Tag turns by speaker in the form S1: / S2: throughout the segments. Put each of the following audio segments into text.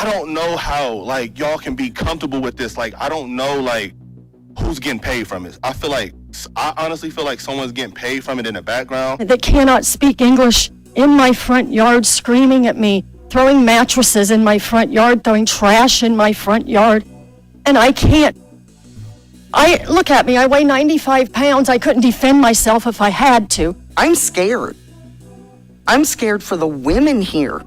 S1: I don't know how, like, y'all can be comfortable with this. Like, I don't know, like, who's getting paid from it. I honestly feel like someone's getting paid from it in the background.
S2: They cannot speak English in my front yard, screaming at me, throwing mattresses in my front yard, throwing trash in my front yard. And I can't. Look at me, I weigh 95 pounds. I couldn't defend myself if I had to.
S3: I'm scared. I'm scared for the women here.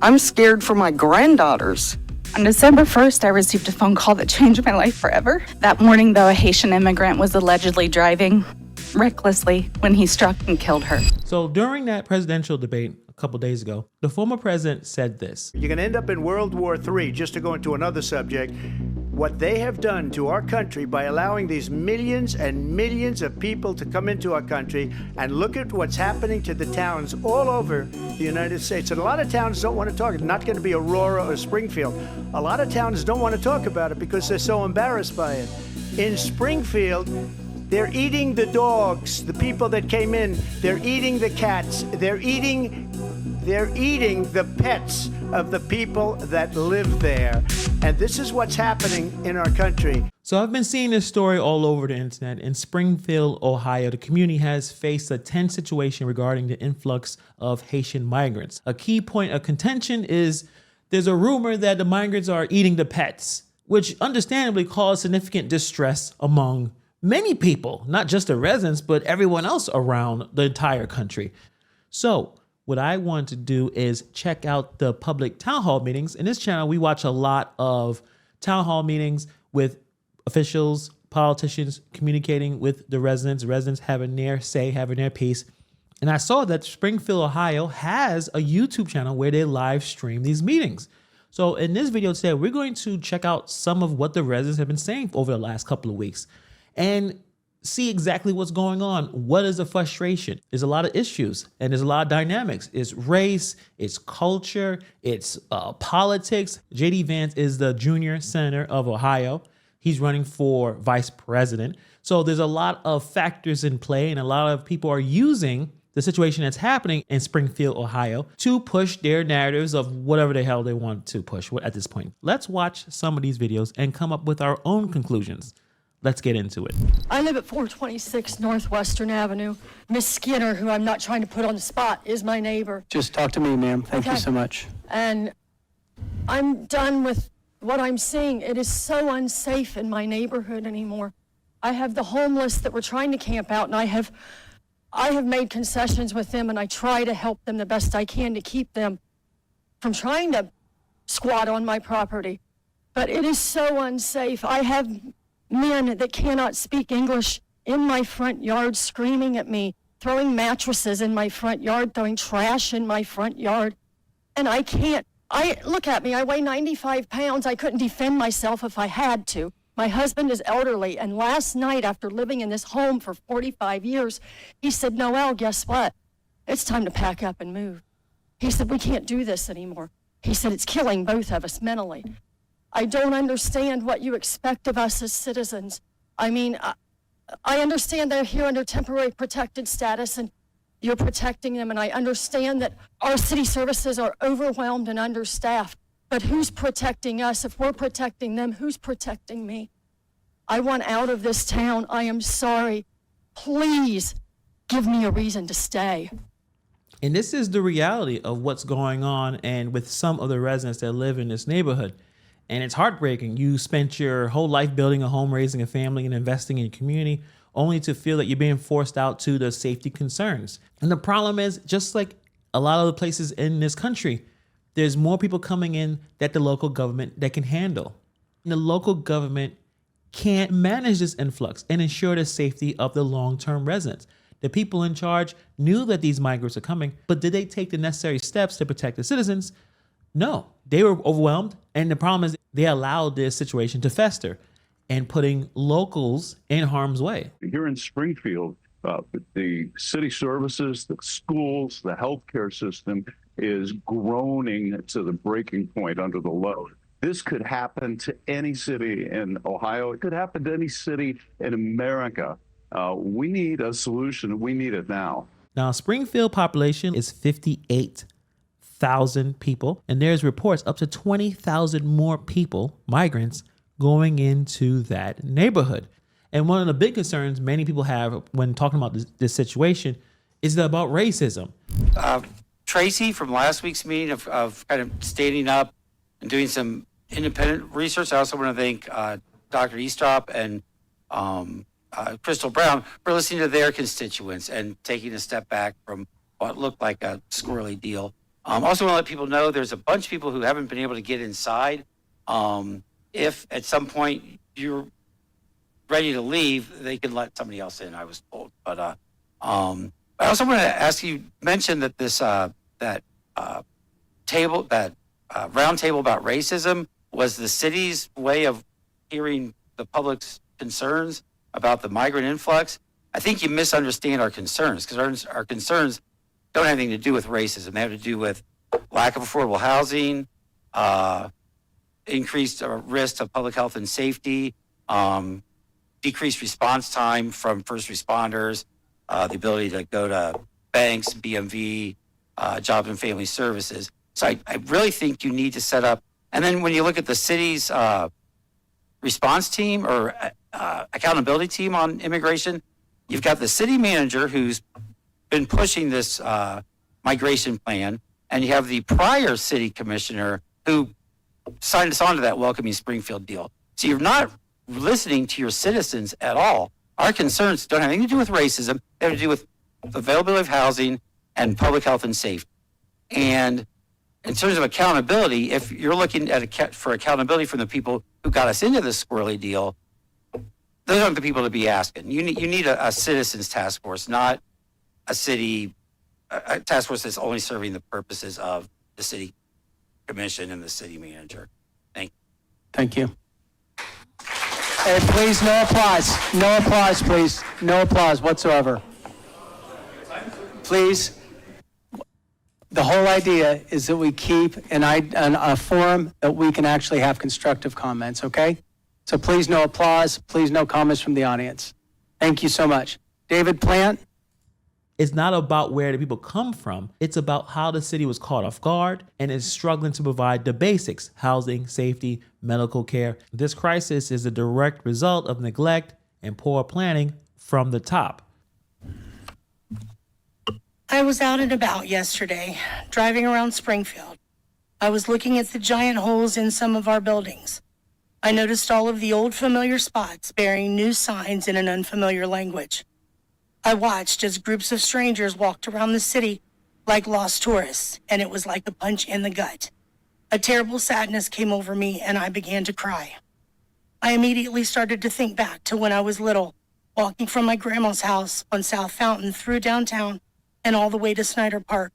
S3: I'm scared for my granddaughters.
S4: On December 1st, I received a phone call that changed my life forever. That morning, though, a Haitian immigrant was allegedly driving recklessly when he struck and killed her.
S5: So during that presidential debate a couple days ago, the former president said this.
S6: You're going to end up in World War III, just to go into another subject. What they have done to our country by allowing these millions and millions of people to come into our country, and look at what's happening to the towns all over the United States. And a lot of towns don't want to talk. It's not going to be Aurora or Springfield. A lot of towns don't want to talk about it because they're so embarrassed by it. In Springfield, they're eating the dogs, the people that came in. They're eating the cats. They're eating the pets of the people that live there. And this is what's happening in our country.
S5: So I've been seeing this story all over the internet. In Springfield, Ohio, the community has faced a tense situation regarding the influx of Haitian migrants. A key point of contention is there's a rumor that the migrants are eating the pets, which understandably caused significant distress among many people, not just the residents, but everyone else around the entire country. So what I want to do is check out the public town hall meetings. In this channel, we watch a lot of town hall meetings with officials, politicians communicating with the residents having their say, having their piece. And I saw that Springfield, Ohio has a YouTube channel where they live stream these meetings. So in this video today, we're going to check out some of what the residents have been saying over the last couple of weeks and see exactly what's going on. What is the frustration? There's a lot of issues and there's a lot of dynamics. It's race, it's culture, it's politics. J.D. Vance is the junior senator of Ohio. He's running for vice president. So there's a lot of factors in play, and a lot of people are using the situation that's happening in Springfield, Ohio, to push their narratives of whatever the hell they want to push at this point. Let's watch some of these videos and come up with our own conclusions. Let's get into it.
S2: I live at 426 Northwestern Avenue. Miss Skinner, who I'm not trying to put on the spot, is my neighbor.
S7: Just talk to me, ma'am. Thank you so much.
S2: And I'm done with what I'm seeing. It is so unsafe in my neighborhood anymore. I have the homeless that were trying to camp out, and I have made concessions with them, and I try to help them the best I can to keep them from trying to squat on my property. But it is so unsafe. I have men that cannot speak English in my front yard screaming at me, throwing mattresses in my front yard, throwing trash in my front yard. And I can't. Look at me, I weigh 95 pounds. I couldn't defend myself if I had to. My husband is elderly, and last night, after living in this home for 45 years, he said, "Noelle, guess what? It's time to pack up and move." He said, "We can't do this anymore." He said, "It's killing both of us mentally." I don't understand what you expect of us as citizens. I mean, I understand they're here under temporary protected status and you're protecting them, and I understand that our city services are overwhelmed and understaffed, but who's protecting us? If we're protecting them, who's protecting me? I want out of this town. I am sorry. Please give me a reason to stay.
S5: And this is the reality of what's going on and with some of the residents that live in this neighborhood. And it's heartbreaking. You spent your whole life building a home, raising a family, and investing in your community, only to feel that you're being forced out to the safety concerns. And the problem is, just like a lot of the places in this country, there's more people coming in that the local government that can handle. And the local government can't manage this influx and ensure the safety of the long-term residents. The people in charge knew that these migrants are coming, but did they take the necessary steps to protect the citizens? No, they were overwhelmed. And the problem is they allowed this situation to fester and putting locals in harm's way.
S8: Here in Springfield, the city services, the schools, the healthcare system is groaning to the breaking point under the load. This could happen to any city in Ohio. It could happen to any city in America. We need a solution. We need it now.
S5: Now, Springfield population is 58. 1,000 people, and there's reports up to 20,000 more people, migrants, going into that neighborhood. And one of the big concerns many people have when talking about this situation is about racism.
S9: Tracy, from last week's meeting of kind of standing up and doing some independent research. I also want to thank Dr. Eastrop and Crystal Brown for listening to their constituents and taking a step back from what looked like a squirrely deal. Also want to let people know there's a bunch of people who haven't been able to get inside. If at some point you're ready to leave, they can let somebody else in, I was told. But I also want to ask you, mention that this round table about racism was the city's way of hearing the public's concerns about the migrant influx. I think you misunderstand our concerns, because our concerns don't have anything to do with racism. They have to do with lack of affordable housing, increased risk of public health and safety, decreased response time from first responders, the ability to go to banks, BMV, Job and Family Services. So I really think you need to set up, and then when you look at the city's response team or accountability team on immigration, you've got the city manager who's been pushing this migration plan, and you have the prior city commissioner who signed us onto that Welcoming Springfield deal. So you're not listening to your citizens at all. Our concerns don't have anything to do with racism. They have to do with availability of housing and public health and safety. And in terms of accountability, if you're looking at for accountability from the people who got us into this squirrely deal, those aren't the people to be asking. You need a citizens task force, not a city a task force that's only serving the purposes of the city commission and the city manager. Thank you.
S7: Thank you. Hey, please, no applause. No applause, please. No applause whatsoever. Please. The whole idea is that we keep a forum that we can actually have constructive comments, okay? So please, no applause. Please, no comments from the audience. Thank you so much. David Plant.
S5: It's not about where the people come from. It's about how the city was caught off guard and is struggling to provide the basics: housing, safety, medical care. This crisis is a direct result of neglect and poor planning from the top.
S10: I was out and about yesterday, driving around Springfield. I was looking at the giant holes in some of our buildings. I noticed all of the old familiar spots bearing new signs in an unfamiliar language. I watched as groups of strangers walked around the city like lost tourists, and it was like a punch in the gut. A terrible sadness came over me, and I began to cry. I immediately started to think back to when I was little, walking from my grandma's house on South Fountain through downtown and all the way to Snyder Park,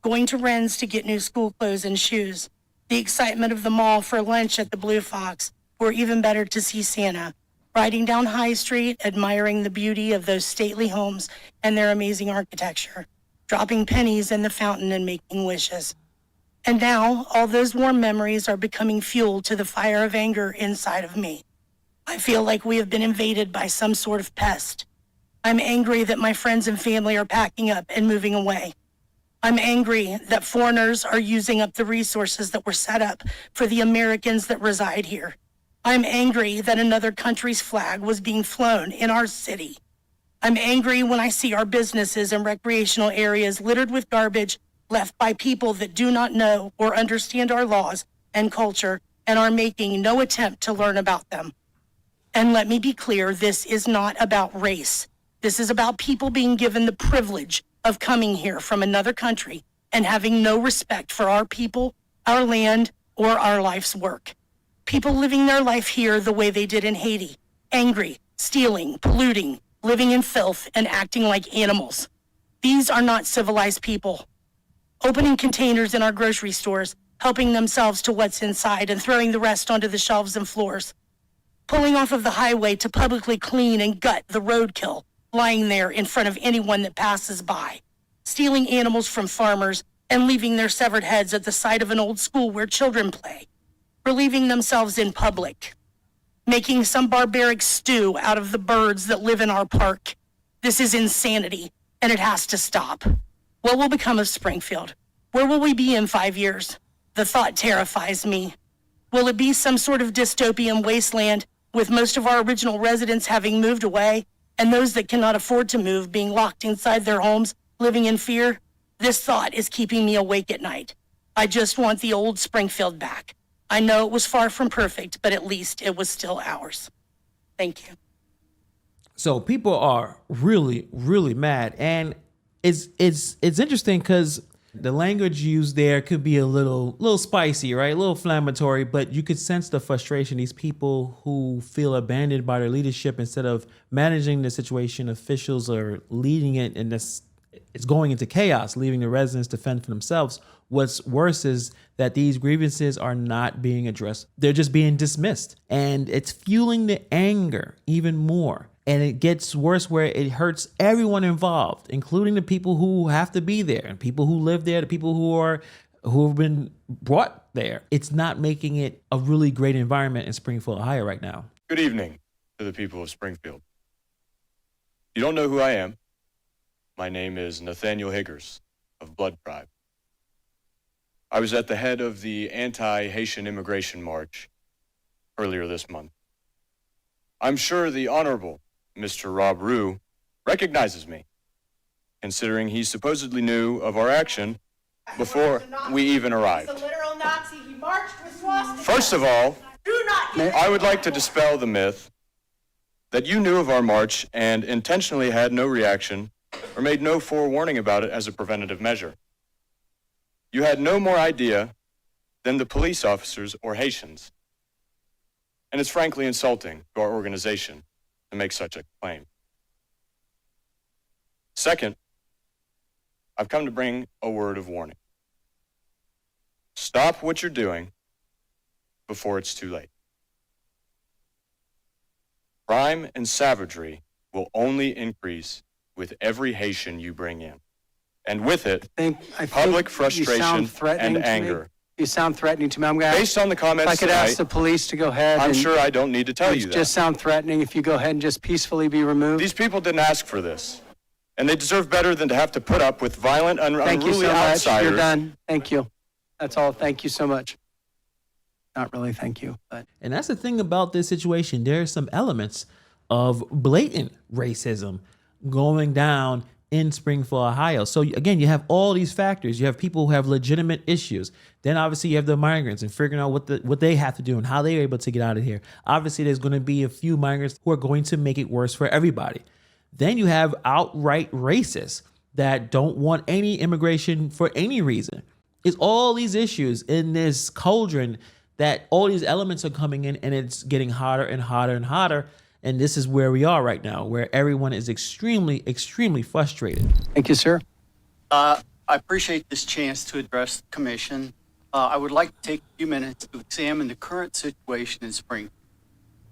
S10: going to Wren's to get new school clothes and shoes, the excitement of the mall for lunch at the Blue Fox, or even better, to see Santa, riding down High Street, admiring the beauty of those stately homes and their amazing architecture, dropping pennies in the fountain and making wishes. And now, all those warm memories are becoming fuel to the fire of anger inside of me. I feel like we have been invaded by some sort of pest. I'm angry that my friends and family are packing up and moving away. I'm angry that foreigners are using up the resources that were set up for the Americans that reside here. I'm angry that another country's flag was being flown in our city. I'm angry when I see our businesses and recreational areas littered with garbage left by people that do not know or understand our laws and culture and are making no attempt to learn about them. And let me be clear, this is not about race. This is about people being given the privilege of coming here from another country and having no respect for our people, our land, or our life's work. People living their life here the way they did in Haiti, angry, stealing, polluting, living in filth, and acting like animals. These are not civilized people. Opening containers in our grocery stores, helping themselves to what's inside and throwing the rest onto the shelves and floors. Pulling off of the highway to publicly clean and gut the roadkill lying there in front of anyone that passes by. Stealing animals from farmers and leaving their severed heads at the side of an old school where children play. Relieving themselves in public, making some barbaric stew out of the birds that live in our park. This is insanity, and it has to stop. What will become of Springfield? Where will we be in 5 years? The thought terrifies me. Will it be some sort of dystopian wasteland with most of our original residents having moved away and those that cannot afford to move being locked inside their homes, living in fear? This thought is keeping me awake at night. I just want the old Springfield back. I know it was far from perfect, but at least it was still ours. Thank you.
S5: So people are really, really mad, and it's interesting because the language used there could be a little spicy, right? A little inflammatory, but you could sense the frustration. These people who feel abandoned by their leadership instead of managing the situation, officials are leading it, and it's going into chaos, leaving the residents to fend for themselves. What's worse is that these grievances are not being addressed. They're just being dismissed, and it's fueling the anger even more. And it gets worse where it hurts everyone involved, including the people who have to be there and people who live there, the people who have been brought there. It's not making it a really great environment in Springfield, Ohio right now.
S11: Good evening to the people of Springfield. You don't know who I am. My name is Nathaniel Higgers of Blood Tribe. I was at the head of the anti-Haitian immigration march earlier this month. I'm sure the Honorable Mr. Rob Rue recognizes me, considering he supposedly knew of our action before we even arrived.
S12: He's a literal Nazi. He marched with swastikas.
S11: First of all, I would like to dispel the myth that you knew of our march and intentionally had no reaction or made no forewarning about it as a preventative measure. You had no more idea than the police officers or Haitians. And it's frankly insulting to our organization to make such a claim. Second, I've come to bring a word of warning. Stop what you're doing before it's too late. Crime and savagery will only increase with every Haitian you bring in. And with it, public frustration and anger.
S7: You sound threatening to me. I'm going to
S11: Based on the comments
S7: if I could
S11: tonight,
S7: ask the police to go ahead.
S11: I'm
S7: and
S11: sure I don't need to tell you that.
S7: Just sound threatening if you go ahead and just peacefully be removed.
S11: These people didn't ask for this, and they deserve better than to have to put up with violent,
S7: Thank you
S11: unruly
S7: so much.
S11: outsiders.
S7: You're done. Thank you. That's all. Thank you so much. Not really, thank you. But
S5: And that's the thing about this situation. There are some elements of blatant racism going down in Springfield, Ohio. So again, you have all these factors. You have people who have legitimate issues. Then obviously you have the migrants and figuring out what they have to do and how they're able to get out of here. Obviously there's going to be a few migrants who are going to make it worse for everybody. Then you have outright racists that don't want any immigration for any reason. It's all these issues in this cauldron that all these elements are coming in, and it's getting hotter and hotter and hotter. And this is where we are right now, where everyone is extremely, extremely frustrated.
S7: thank you, sir.
S13: I appreciate this chance to address the commission. I would like to take a few minutes to examine the current situation in Springfield.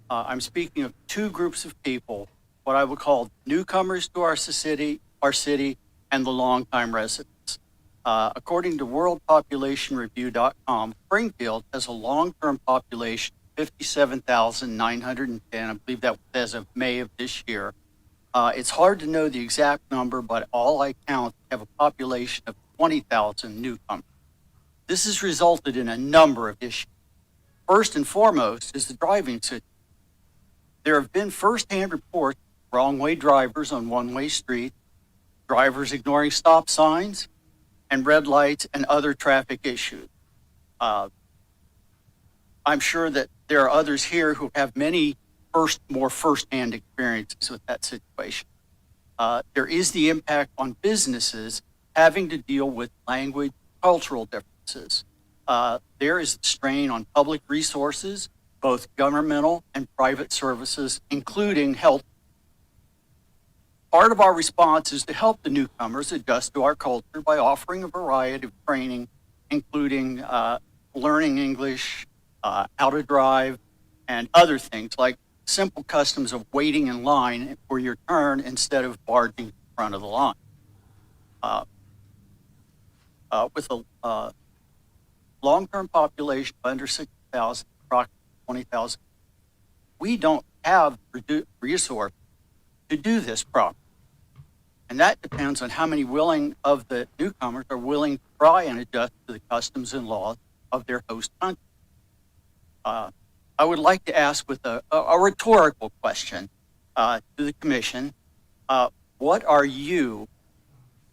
S13: I'm speaking of two groups of people, what I would call newcomers to our city, and the longtime residents. According to worldpopulationreview.com, Springfield has a long-term population of 57,910. I believe that was as of May of this year. It's hard to know the exact number, but all I count have a population of 20,000 newcomers. This has resulted in a number of issues. First and foremost is the driving situation. There have been firsthand reports of wrong-way drivers on one-way streets, drivers ignoring stop signs, and red lights and other traffic issues. I'm sure that there are others here who have many more firsthand experiences with that situation. There is the impact on businesses having to deal with language, cultural differences. There is the strain on public resources, both governmental and private services, including health. Part of our response is to help the newcomers adjust to our culture by offering a variety of training, including learning English, how to drive, and other things like simple customs of waiting in line for your turn instead of barging in front of the line. With a long-term population of under 60,000, approximately 20,000, we don't have resources to do this properly. And that depends on how many of the newcomers are willing to try and adjust to the customs and laws of their host country. I would like to ask with a rhetorical question to the commission, what are you,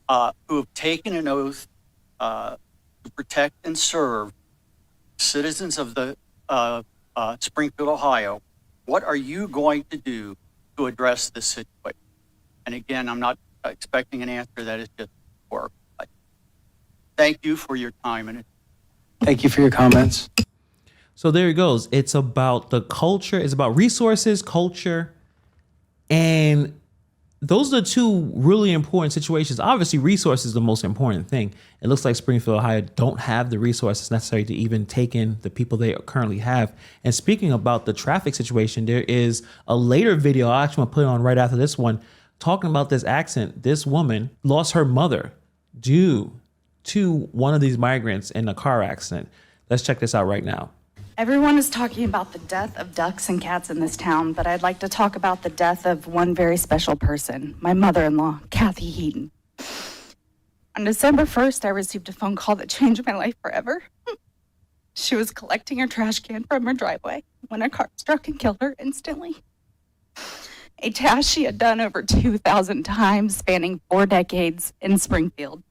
S13: who have taken an oath to protect and serve citizens of the Springfield, Ohio, what are you going to do to address this situation? And again, I'm not expecting an answer that is just work. Thank you for your time. And
S7: Thank you for your comments.
S5: So there it goes. It's about the culture. It's about resources, culture, and those are the two really important situations. Obviously, resources is the most important thing. It looks like Springfield, Ohio don't have the resources necessary to even take in the people they currently have. And speaking about the traffic situation, there is a later video, I actually want to put it on right after this one, talking about this accident. This woman lost her mother due to one of these migrants in a car accident. Let's check this out right now.
S4: Everyone is talking about the death of ducks and cats in this town, but I'd like to talk about the death of one very special person, my mother-in-law, Kathy Heaton. On December 1st, I received a phone call that changed my life forever. She was collecting her trash can from her driveway when a car struck and killed her instantly. A task she had done over 2,000 times, spanning 4 decades in Springfield.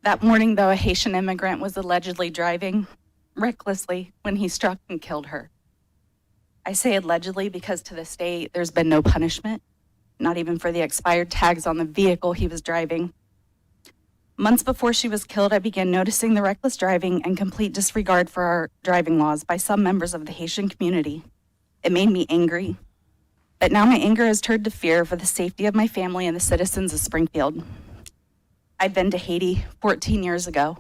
S4: That morning, though, a Haitian immigrant was allegedly driving recklessly when he struck and killed her. I say allegedly because to this day, there's been no punishment, not even for the expired tags on the vehicle he was driving. Months before she was killed, I began noticing the reckless driving and complete disregard for our driving laws by some members of the Haitian community. It made me angry. But now my anger has turned to fear for the safety of my family and the citizens of Springfield. I've been to Haiti 14 years ago.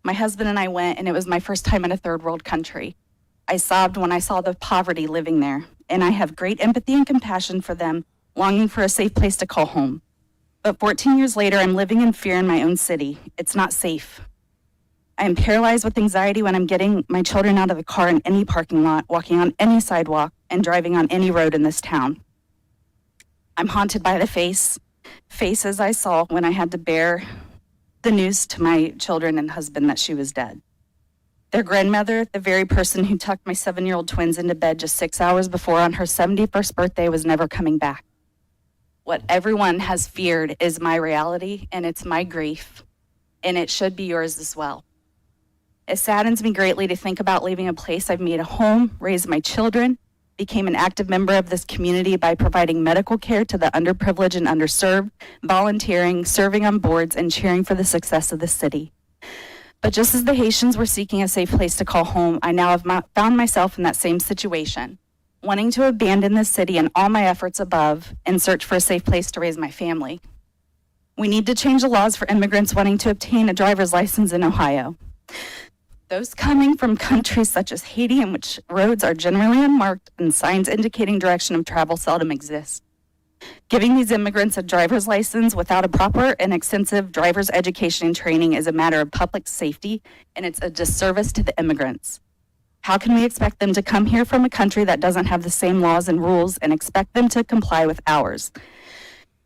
S4: My husband and I went, and it was my first time in a third world country. I sobbed when I saw the poverty living there, and I have great empathy and compassion for them, longing for a safe place to call home. But 14 years later, I'm living in fear in my own city. It's not safe. I am paralyzed with anxiety when I'm getting my children out of the car in any parking lot, walking on any sidewalk, and driving on any road in this town. I'm haunted by the faces I saw when I had to bear the news to my children and husband that she was dead. Their grandmother, the very person who tucked my 7-year-old twins into bed just 6 hours before on her 71st birthday, was never coming back. What everyone has feared is my reality, and it's my grief, and it should be yours as well. It saddens me greatly to think about leaving a place I've made a home, raised my children, became an active member of this community by providing medical care to the underprivileged and underserved, volunteering, serving on boards, and cheering for the success of the city. But just as the Haitians were seeking a safe place to call home, I now have found myself in that same situation, wanting to abandon this city and all my efforts above in search for a safe place to raise my family. We need to change the laws for immigrants wanting to obtain a driver's license in Ohio. Those coming from countries such as Haiti, in which roads are generally unmarked and signs indicating direction of travel seldom exist. Giving these immigrants a driver's license without a proper and extensive driver's education and training is a matter of public safety, and it's a disservice to the immigrants. How can we expect them to come here from a country that doesn't have the same laws and rules and expect them to comply with ours?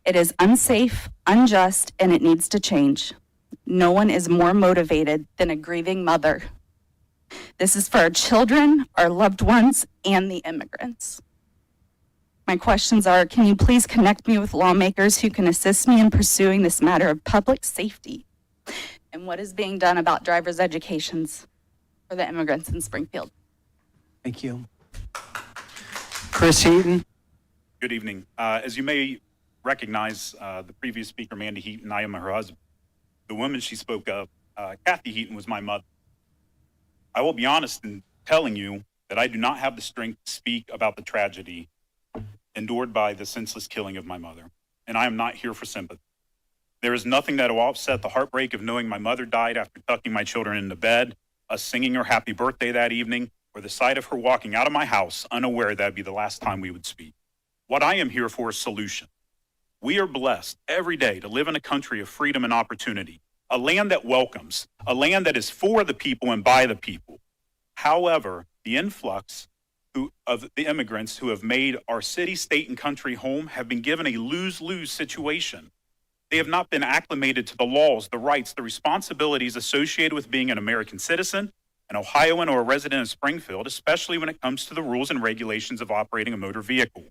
S4: It is unsafe, unjust, and it needs to change. No one is more motivated than a grieving mother. This is for our children, our loved ones, and the immigrants. My questions are, can you please connect me with lawmakers who can assist me in pursuing this matter of public safety? And what is being done about driver's educations for the immigrants in Springfield?
S7: Thank you. Chris Heaton.
S14: Good evening. As you may recognize, the previous speaker, Mandy Heaton, I am her husband. The woman she spoke of, Kathy Heaton, was my mother. I will be honest in telling you that I do not have the strength to speak about the tragedy endured by the senseless killing of my mother, and I am not here for sympathy. There is nothing that will offset the heartbreak of knowing my mother died after tucking my children into bed, us singing her happy birthday that evening, or the sight of her walking out of my house unaware that would be the last time we would speak. What I am here for is solution. We are blessed every day to live in a country of freedom and opportunity, a land that welcomes, a land that is for the people and by the people. However, the influx of the immigrants who have made our city, state, and country home have been given a lose-lose situation. They have not been acclimated to the laws, the rights, the responsibilities associated with being an American citizen, an Ohioan, or a resident of Springfield, especially when it comes to the rules and regulations of operating a motor vehicle.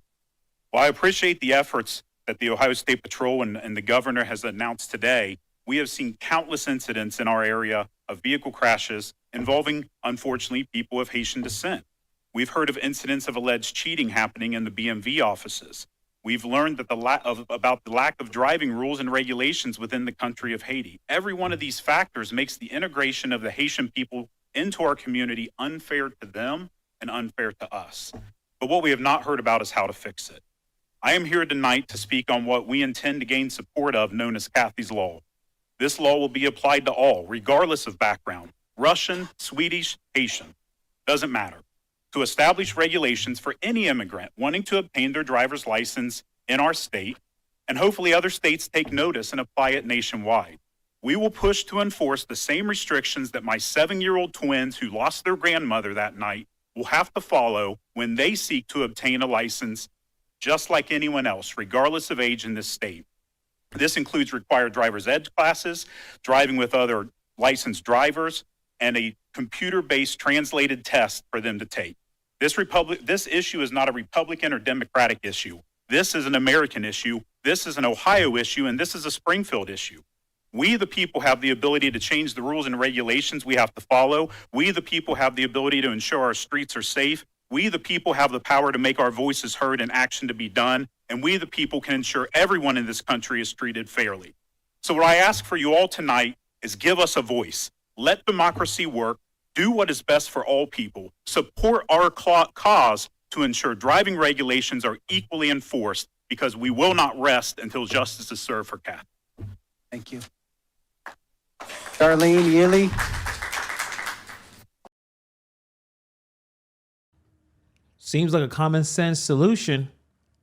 S14: While I appreciate the efforts that the Ohio State Patrol and the governor has announced today, we have seen countless incidents in our area of vehicle crashes involving, unfortunately, people of Haitian descent. We've heard of incidents of alleged cheating happening in the BMV offices. We've learned that about the lack of driving rules and regulations within the country of Haiti. Every one of these factors makes the integration of the Haitian people into our community unfair to them and unfair to us. But what we have not heard about is how to fix it. I am here tonight to speak on what we intend to gain support of, known as Kathy's Law. This law will be applied to all, regardless of background, Russian, Swedish, Haitian, doesn't matter, to establish regulations for any immigrant wanting to obtain their driver's license in our state, and hopefully other states take notice and apply it nationwide. We will push to enforce the same restrictions that my 7-year-old twins who lost their grandmother that night will have to follow when they seek to obtain a license, just like anyone else, regardless of age in this state. This includes required driver's ed classes, driving with other licensed drivers, and a computer-based translated test for them to take. This issue is not a Republican or Democratic issue. This is an American issue. This is an Ohio issue, and this is a Springfield issue. We, the people, have the ability to change the rules and regulations we have to follow. We, the people, have the ability to ensure our streets are safe. We, the people, have the power to make our voices heard and action to be done. And we, the people, can ensure everyone in this country is treated fairly. So what I ask for you all tonight is give us a voice. Let democracy work. Do what is best for all people. Support our cause to ensure driving regulations are equally enforced, because we will not rest until justice is served for Kathy.
S7: Thank you. Darlene Yealy.
S5: Seems like a common sense solution.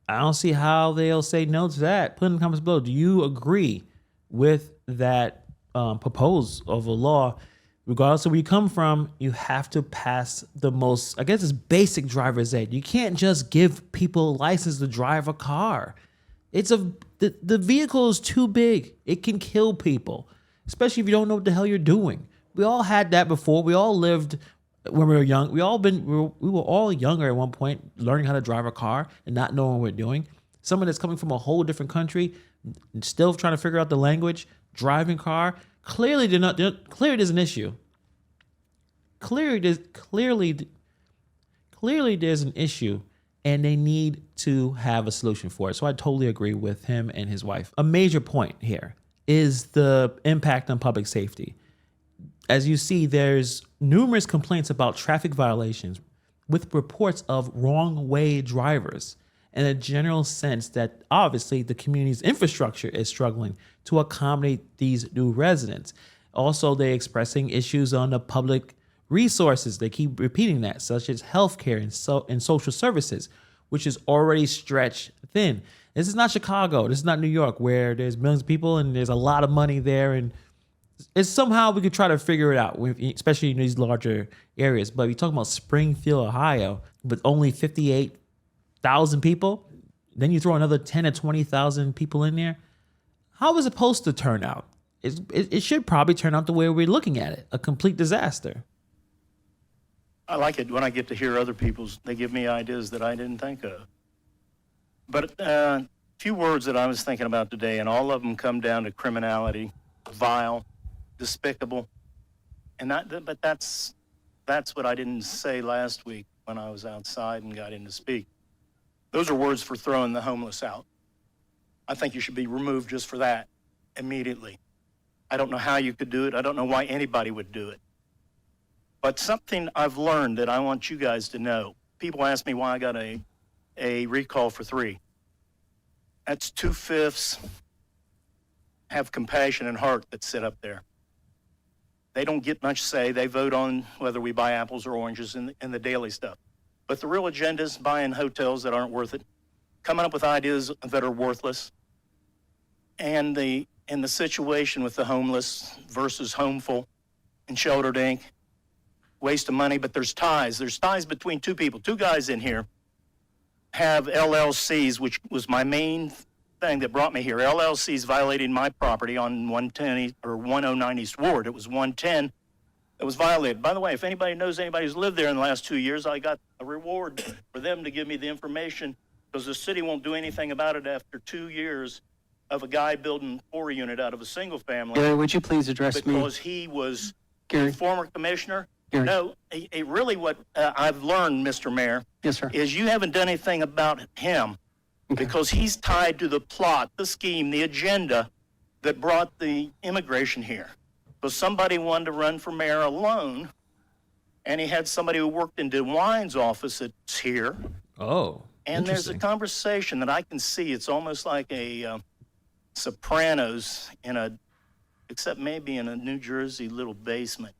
S5: I don't see how they'll say no to that. Put in the comments below. Do you agree with that proposal of a law? Regardless of where you come from, you have to pass the most, I guess it's basic driver's ed. You can't just give people a license to drive a car. The vehicle is too big. It can kill people, especially if you don't know what the hell you're doing. We all had that before. We all lived when we were young. We were all younger at one point, learning how to drive a car and not knowing what we're doing. Someone that's coming from a whole different country, still trying to figure out the language, driving car. Clearly there's an issue. Clearly there's an issue, and they need to have a solution for it. So I totally agree with him and his wife. A major point here is the impact on public safety. As you see, there's numerous complaints about traffic violations with reports of wrong way drivers, and a general sense that obviously the community's infrastructure is struggling to accommodate these new residents. Also, they're expressing issues on the public resources. They keep repeating that, such as healthcare and social services, which is already stretched thin. This is not Chicago. This is not New York, where there's millions of people and there's a lot of money there. And it's somehow we could try to figure it out, especially in these larger areas. But if you're talking about Springfield, Ohio, with only 58,000 people, then you throw another 10 or 20,000 people in there. How is it supposed to turn out? It should probably turn out the way we're looking at it, a complete disaster.
S15: I like it when I get to hear other people's, they give me ideas that I didn't think of. But a few words that I was thinking about today, and all of them come down to criminality, vile, despicable. But that's what I didn't say last week when I was outside and got in to speak. Those are words for throwing the homeless out. I think you should be removed just for that immediately. I don't know how you could do it. I don't know why anybody would do it. But something I've learned that I want you guys to know. People ask me why I got a recall for 3. That's 2/5 have compassion and heart that sit up there. They don't get much say. They vote on whether we buy apples or oranges in the daily stuff. But the real agenda is buying hotels that aren't worth it, coming up with ideas that are worthless, and the situation with the homeless versus Homeful and Sheltered Inc. waste of money, but there's ties. There's ties between two people. Two guys in here have LLCs, which was my main thing that brought me here. LLCs violating my property on 110 or 109 East Ward. It was 110 that was violated. By the way, if anybody knows anybody who's lived there in the last 2 years, I got a reward for them to give me the information, because the city won't do anything about it after 2 years of a guy building 4-unit out of a single family.
S7: Gary, would you please address me?
S15: Because he was
S7: Gary.
S15: a former commissioner.
S7: Gary.
S15: No, really what I've learned, Mr. Mayor,
S7: Yes, sir.
S15: is you haven't done anything about him, because he's tied to the plot, the scheme, the agenda that brought the immigration here. Because somebody wanted to run for mayor alone, and he had somebody who worked in DeWine's office that's here.
S5: Oh,
S15: And there's a
S5: interesting.
S15: conversation that I can see. It's almost like a Sopranos except maybe in a New Jersey little basement.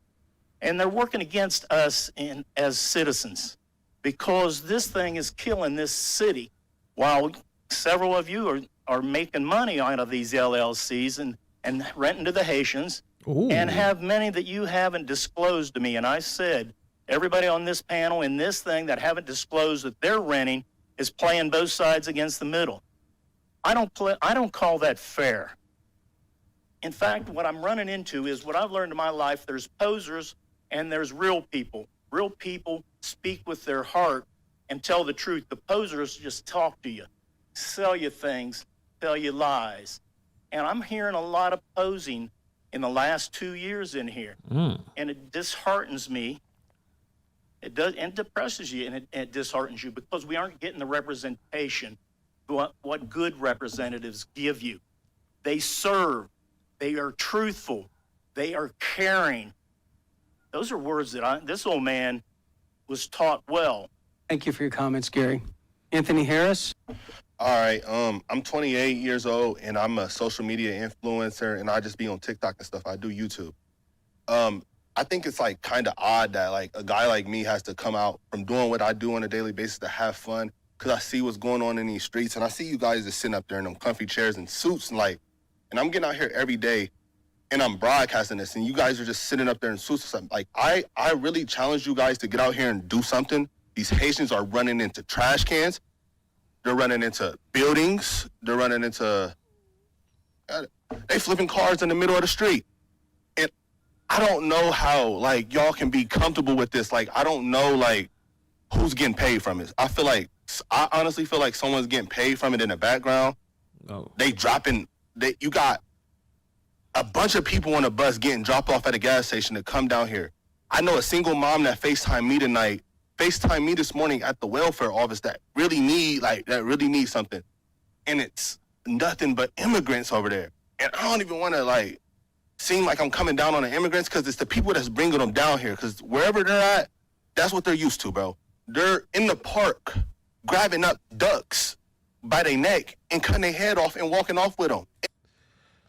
S15: And they're working against us as citizens, because this thing is killing this city, while several of you are making money out of these LLCs and renting to the Haitians, and have many that you haven't disclosed to me. And I said, everybody on this panel in this thing that haven't disclosed that they're renting is playing both sides against the middle. I don't call that fair. In fact, what I'm running into is what I've learned in my life. There's posers and there's real people. Real people speak with their heart and tell the truth. The posers just talk to you, sell you things, tell you lies. And I'm hearing a lot of posing in the last 2 years in here. And it disheartens me. It does, and depresses you, and it disheartens you, because we aren't getting the representation, what good representatives give you. They serve. They are truthful. They are caring. Those are words that this old man was taught well.
S7: Thank you for your comments, Gary. Anthony Harris?
S1: All right, I'm 28 years old, and I'm a social media influencer, and I just be on TikTok and stuff. I do YouTube. I think it's like kind of odd that like a guy like me has to come out from doing what I do on a daily basis to have fun, because I see what's going on in these streets, and I see you guys just sitting up there in them comfy chairs and suits, and I'm getting out here every day, and I'm broadcasting this, and you guys are just sitting up there in suits or something. Like, I really challenge you guys to get out here and do something. These Haitians are running into trash cans. They're running into buildings. They're running into, they flipping cars in the middle of the street. And I don't know how, like, y'all can be comfortable with this. Like, I don't know, like, who's getting paid from it. I honestly feel like someone's getting paid from it in the background.
S5: Oh.
S1: You got a bunch of people on a bus getting dropped off at a gas station to come down here. I know a single mom that FaceTimed me this morning at the welfare office that really need something. And it's nothing but immigrants over there. And I don't even want to seem like I'm coming down on the immigrants, because it's the people that's bringing them down here. Because wherever they're at, that's what they're used to, bro. They're in the park grabbing up ducks by their neck and cutting their head off and walking off with them.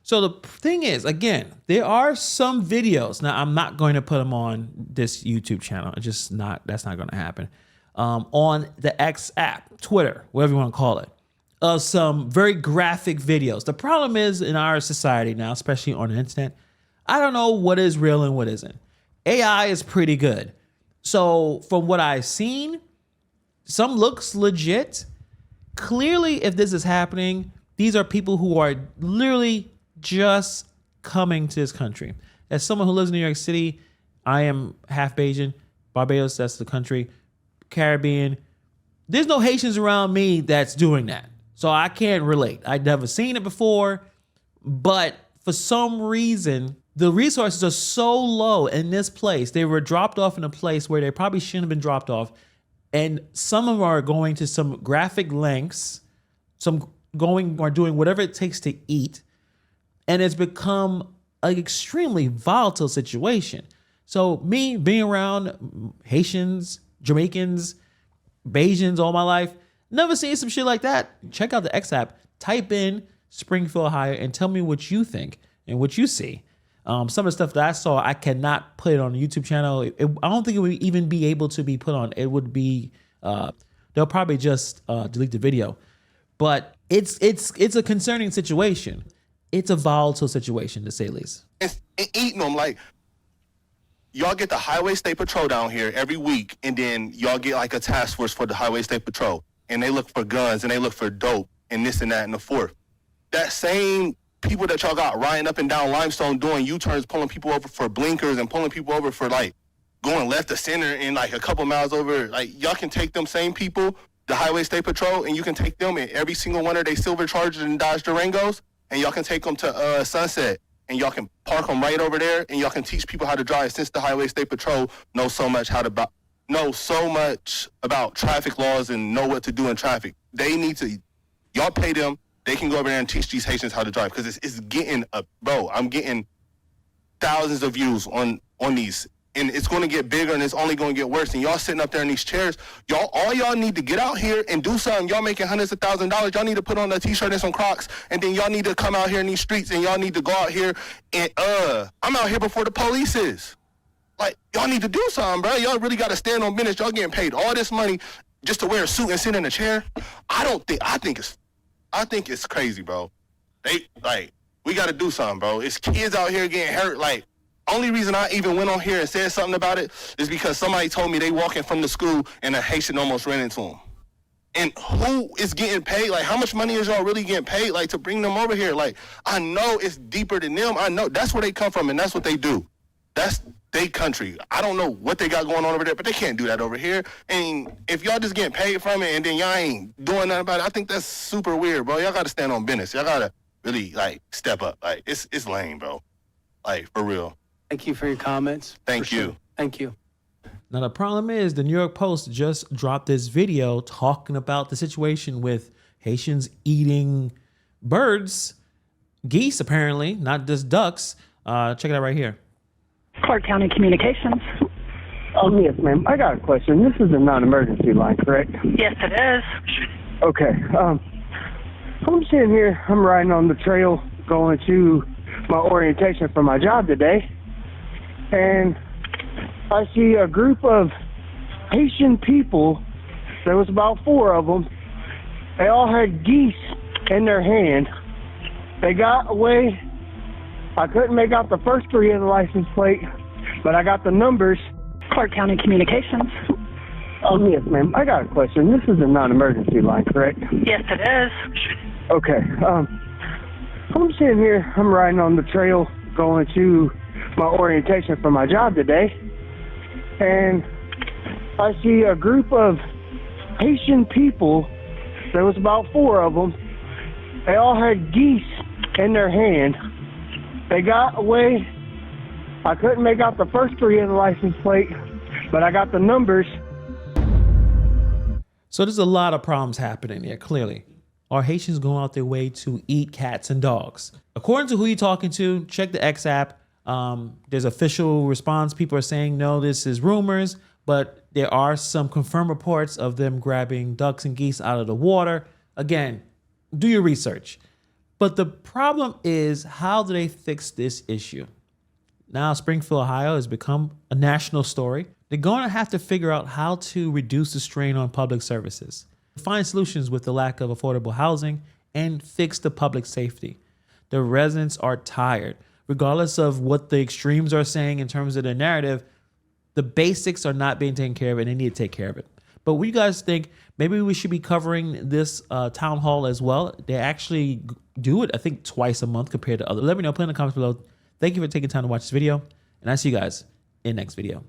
S5: So the thing is, again, there are some videos. Now, I'm not going to put them on this YouTube channel. That's not going to happen. On the X app, Twitter, whatever you want to call it, of some very graphic videos. The problem is, in our society now, especially on the internet, I don't know what is real and what isn't. AI is pretty good. So from what I've seen, some looks legit. Clearly, if this is happening, these are people who are literally just coming to this country. As someone who lives in New York City, I am half Bayesian. Barbados, that's the country. Caribbean. There's no Haitians around me that's doing that. So I can't relate. I've never seen it before. But for some reason, the resources are so low in this place. They were dropped off in a place where they probably shouldn't have been dropped off. And some of them are going to some graphic lengths. Some are doing whatever it takes to eat. And it's become an extremely volatile situation. So me being around Haitians, Jamaicans, Bajans all my life, never seen some shit like that. Check out the X app, type in Springfield, Ohio, and tell me what you think and what you see. Some of the stuff that I saw, I cannot put it on the YouTube channel. I don't think it would even be able to be put on. It would be, they'll probably just delete the video. But it's a concerning situation. It's a volatile situation, to say the least.
S1: And eating them, like, y'all get the Highway State Patrol down here every week, and then y'all get like a task force for the Highway State Patrol, and they look for guns, and they look for dope, and this and that and the fourth. That same people that y'all got riding up and down Limestone doing U-turns, pulling people over for blinkers and pulling people over for like going left to center and like a couple miles over, like y'all can take them same people, the Highway State Patrol, and you can take them in every single one of their silver Chargers and Dodge Durangos, and y'all can take them to Sunset, and y'all can park them right over there, and y'all can teach people how to drive, since the Highway State Patrol knows so much about traffic laws and know what to do in traffic. They need to, y'all pay them, they can go over there and teach these Haitians how to drive, because it's getting bro, I'm getting thousands of views on these, and it's going to get bigger, and it's only going to get worse. And y'all sitting up there in these chairs, all y'all need to get out here and do something. Y'all making hundreds of thousands of dollars. Y'all need to put on a t-shirt and some Crocs, and then y'all need to come out here in these streets, and y'all need to go out here and I'm out here before the police is. Like, y'all need to do something, bro. Y'all really got to stand on business. Y'all getting paid all this money just to wear a suit and sit in a chair. I think it's crazy, bro. We got to do something, bro. It's kids out here getting hurt. Like, only reason I even went on here and said something about it is because somebody told me they walking from the school and a Haitian almost ran into them. And who is getting paid? Like, how much money is y'all really getting paid, like, to bring them over here? Like, I know it's deeper than them. I know that's where they come from, and that's what they do. That's their country. I don't know what they got going on over there, but they can't do that over here. And if y'all just getting paid from it and then y'all ain't doing nothing about it, I think that's super weird, bro. Y'all got to stand on business. Y'all got to really, like, step up. Like, it's lame, bro. Like, for real.
S7: Thank you for your comments.
S1: Thank you.
S7: Sure. Thank you.
S5: Now, the problem is the New York Post just dropped this video talking about the situation with Haitians eating birds, geese, apparently, not just ducks. Check it out right here.
S16: Clark County Communications.
S17: Oh, yes, ma'am. I got a question. This is a non-emergency line, correct?
S16: Yes, it is.
S17: Okay. I'm sitting here. I'm riding on the trail going to my orientation for my job today. And I see a group of Haitian people. There was about 4 of them. They all had geese in their hand. They got away. I couldn't make out the first 3 of the license plate, but I got the numbers.
S16: Clark County Communications.
S17: Oh, yes, ma'am. I got a question. This is a non-emergency line, correct?
S16: Yes, it is.
S17: Okay. I'm sitting here. I'm riding on the trail going to my orientation for my job today, and I see a group of Haitian people. There was about 4 of them. They all had geese in their hand. They got away. I couldn't make out the first 3 of the license plate, but I got the numbers.
S5: So there's a lot of problems happening here, clearly. Are Haitians going out their way to eat cats and dogs? According to who you're talking to, check the X app. There's official response. People are saying, no, this is rumors, but there are some confirmed reports of them grabbing ducks and geese out of the water. Again, do your research. But the problem is, how do they fix this issue? Now, Springfield, Ohio has become a national story. They're going to have to figure out how to reduce the strain on public services, find solutions with the lack of affordable housing, and fix the public safety. The residents are tired. Regardless of what the extremes are saying in terms of the narrative, the basics are not being taken care of, and they need to take care of it. But what do you guys think? Maybe we should be covering this town hall as well. They actually do it, I think, twice a month compared to others. Let me know. Put in the comments below. Thank you for taking time to watch this video, and I'll see you guys in the next video.